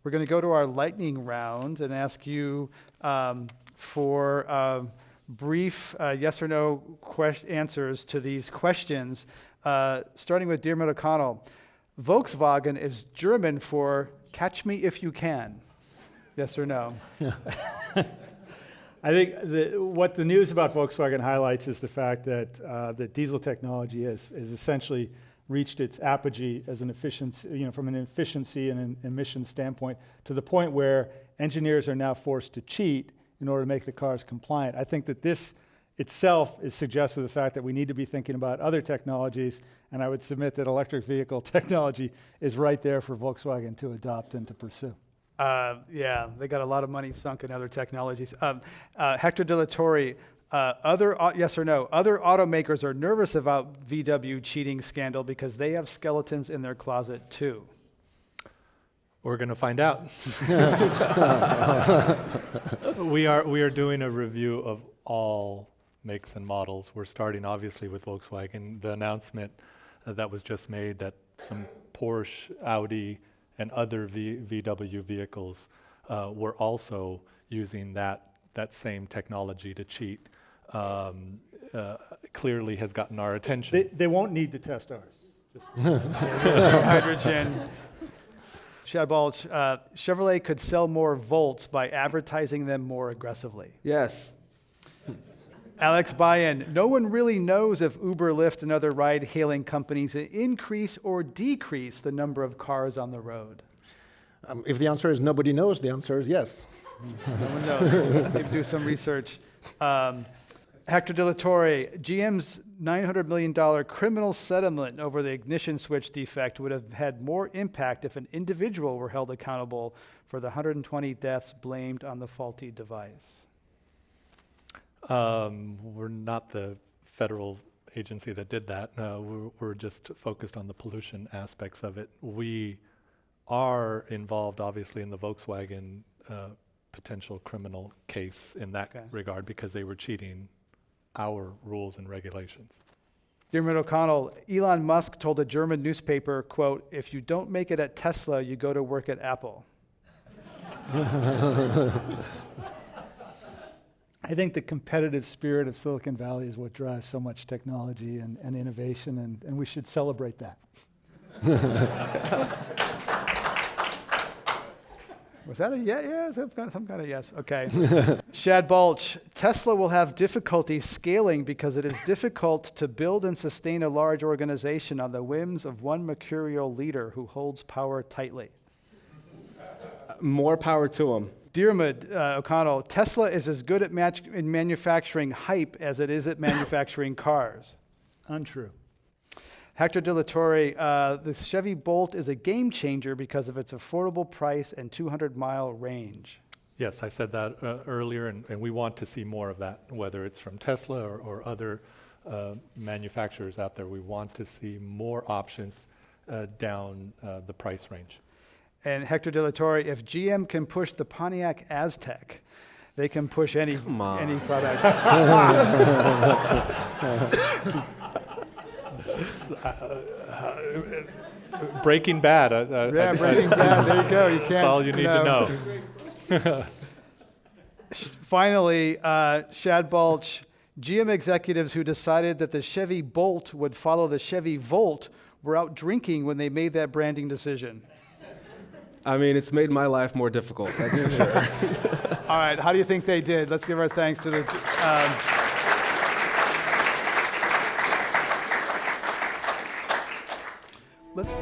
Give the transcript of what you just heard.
We're going to go to our lightning round and ask you for brief yes or no answers to these questions, starting with Diarmuid O'Connell. Volkswagen is German for catch me if you can. Yes or no? I think what the news about Volkswagen highlights is the fact that that diesel technology has essentially reached its apogee as an efficiency, from an efficiency and an emission standpoint, to the point where engineers are now forced to cheat in order to make the cars compliant. I think that this itself is suggestive of the fact that we need to be thinking about other technologies, and I would submit that electric vehicle technology is right there for Volkswagen to adopt and to pursue. Yeah, they got a lot of money sunk in other technologies. Hector de la Torre, yes or no, other automakers are nervous about VW cheating scandal because they have skeletons in their closet too. We're going to find out. We are doing a review of all makes and models. We're starting obviously with Volkswagen. The announcement that was just made that some Porsche, Audi, and other VW vehicles were also using that same technology to cheat clearly has gotten our attention. They won't need to test ours. Hydrogen. Shad Balch, Chevrolet could sell more Volts by advertising them more aggressively. Yes. Alex Bayen, no one really knows if Uber, Lyft, and other ride-hailing companies increase or decrease the number of cars on the road. If the answer is nobody knows, the answer is yes. No one knows. Maybe do some research. Hector de la Torre, GM's $900 million criminal settlement over the ignition switch defect would have had more impact if an individual were held accountable for the 120 deaths blamed on the faulty device. We're not the federal agency that did that. We're just focused on the pollution aspects of it. We are involved, obviously, in the Volkswagen potential criminal case in that regard because they were cheating our rules and regulations. Diarmuid O'Connell, Elon Musk told a German newspaper, quote, if you don't make it at Tesla, you go to work at Apple. I think the competitive spirit of Silicon Valley is what drives so much technology and innovation, and we should celebrate that. Was that a yes? Yeah, some kind of yes. Okay. Shad Balch, Tesla will have difficulty scaling because it is difficult to build and sustain a large organization on the whims of one mercurial leader who holds power tightly. More power to him. Diarmuid O'Connell, Tesla is as good at in manufacturing hype as it is at manufacturing cars. Untrue. Hector de la Torre, the Chevy Bolt is a game changer because of its affordable price and 200-mile range. Yes, I said that earlier, and we want to see more of that, whether it's from Tesla or other manufacturers out there. We want to see more options down the price range. And Hector de la Torre, if GM can push the Pontiac Aztec, they can push any product. Breaking Bad. Breaking Bad. There you go. You can't. That's all you need to know. Finally, Shad Balch, GM executives who decided that the Chevy Bolt would follow the Chevy Volt were out drinking when they made that branding decision. I mean, it's made my life more difficult, that's for sure. All right, how do you think they did? Let's give our thanks to the... let's